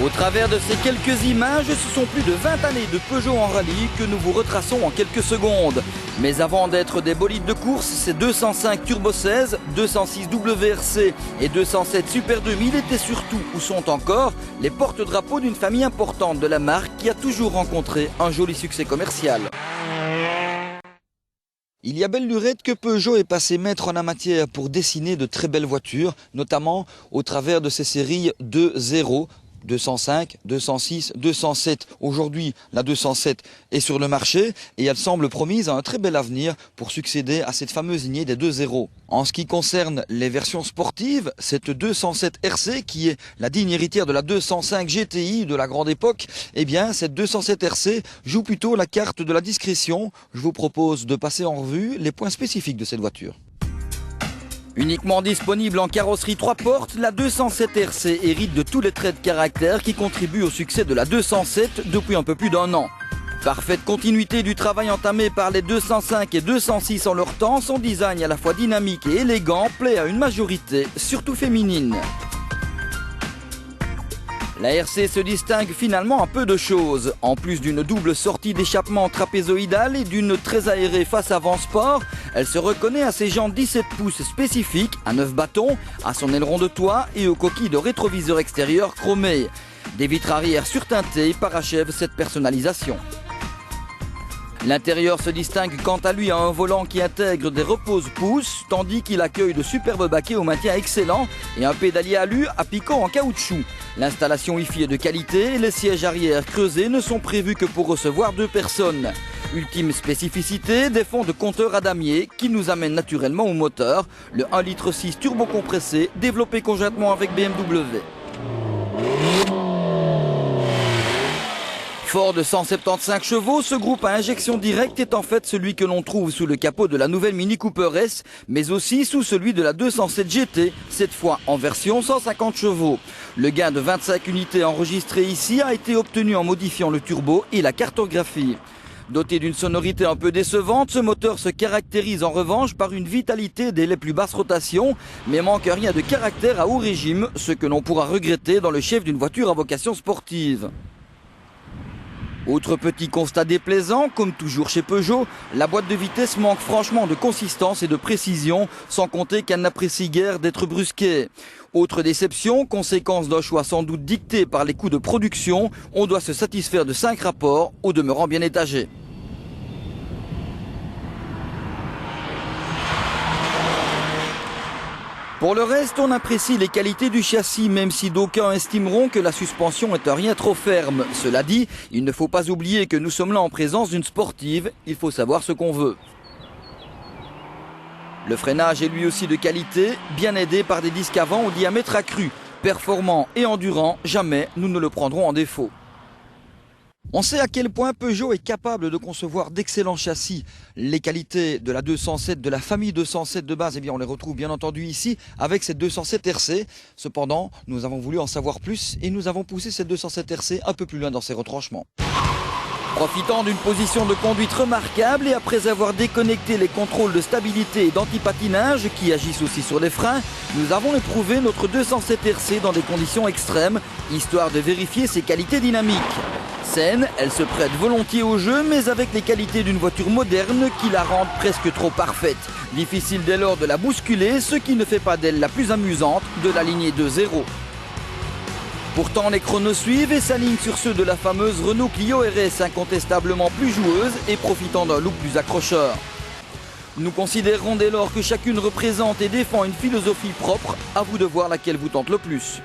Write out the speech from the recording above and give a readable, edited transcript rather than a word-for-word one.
Au travers de ces quelques images, ce sont plus de 20 années de Peugeot en rallye que nous vous retraçons en quelques secondes. Mais avant d'être des bolides de course, ces 205 Turbo 16, 206 WRC et 207 Super 2000 étaient surtout, ou sont encore, les porte-drapeaux d'une famille importante de la marque qui a toujours rencontré un joli succès commercial. Il y a belle lurette que Peugeot est passé maître en la matière pour dessiner de très belles voitures, notamment au travers de ces séries 2.0, 205, 206, 207. Aujourd'hui, la 207 est sur le marché et elle semble promise à un très bel avenir pour succéder à cette fameuse lignée des 2.0. En ce qui concerne les versions sportives, cette 207 RC, qui est la digne héritière de la 205 GTI de la grande époque, eh bien, cette 207 RC joue plutôt la carte de la discrétion. Je vous propose de passer en revue les points spécifiques de cette voiture. Uniquement disponible en carrosserie 3 portes, la 207 RC hérite de tous les traits de caractère qui contribuent au succès de la 207 depuis un peu plus d'un an. Parfaite continuité du travail entamé par les 205 et 206 en leur temps, son design à la fois dynamique et élégant plaît à une majorité, surtout féminine. La RC se distingue finalement à peu de choses. En plus d'une double sortie d'échappement trapézoïdale et d'une très aérée face avant sport, elle se reconnaît à ses jantes 17 pouces spécifiques, à 9 bâtons, à son aileron de toit et aux coquilles de rétroviseur extérieur chromées. Des vitres arrière surteintées parachèvent cette personnalisation. L'intérieur se distingue quant à lui à un volant qui intègre des repose-pouces, tandis qu'il accueille de superbes baquets au maintien excellent et un pédalier alu à picot en caoutchouc. L'installation Wi-Fi est de qualité et les sièges arrière creusés ne sont prévus que pour recevoir 2 personnes. Ultime spécificité, des fonds de compteur à damier qui nous amènent naturellement au moteur, le 1,6 litre turbo compressé développé conjointement avec BMW. Fort de 175 chevaux, ce groupe à injection directe est en fait celui que l'on trouve sous le capot de la nouvelle Mini Cooper S, mais aussi sous celui de la 207 GT, cette fois en version 150 chevaux. Le gain de 25 unités enregistré ici a été obtenu en modifiant le turbo et la cartographie. Doté d'une sonorité un peu décevante, ce moteur se caractérise en revanche par une vitalité dès les plus basses rotations, mais manque rien de caractère à haut régime, ce que l'on pourra regretter dans le chef d'une voiture à vocation sportive. Autre petit constat déplaisant, comme toujours chez Peugeot, la boîte de vitesse manque franchement de consistance et de précision, sans compter qu'elle n'apprécie guère d'être brusquée. Autre déception, conséquence d'un choix sans doute dicté par les coûts de production, on doit se satisfaire de 5 rapports, au demeurant bien étagés. Pour le reste, on apprécie les qualités du châssis, même si d'aucuns estimeront que la suspension est un rien trop ferme. Cela dit, il ne faut pas oublier que nous sommes là en présence d'une sportive, il faut savoir ce qu'on veut. Le freinage est lui aussi de qualité, bien aidé par des disques avant au diamètre accru. Performant et endurant, jamais nous ne le prendrons en défaut. On sait à quel point Peugeot est capable de concevoir d'excellents châssis. Les qualités de la 207, de la famille 207 de base, eh bien on les retrouve bien entendu ici avec cette 207 RC. Cependant, nous avons voulu en savoir plus et nous avons poussé cette 207 RC un peu plus loin dans ses retranchements. Profitant d'une position de conduite remarquable et après avoir déconnecté les contrôles de stabilité et d'antipatinage qui agissent aussi sur les freins, nous avons éprouvé notre 207 RC dans des conditions extrêmes, histoire de vérifier ses qualités dynamiques. Saine, elle se prête volontiers au jeu, mais avec les qualités d'une voiture moderne qui la rendent presque trop parfaite. Difficile dès lors de la bousculer, ce qui ne fait pas d'elle la plus amusante de la lignée 2.0. Pourtant, les chronos suivent et s'alignent sur ceux de la fameuse Renault Clio RS, incontestablement plus joueuse et profitant d'un look plus accrocheur. Nous considérons dès lors que chacune représente et défend une philosophie propre, à vous de voir laquelle vous tente le plus.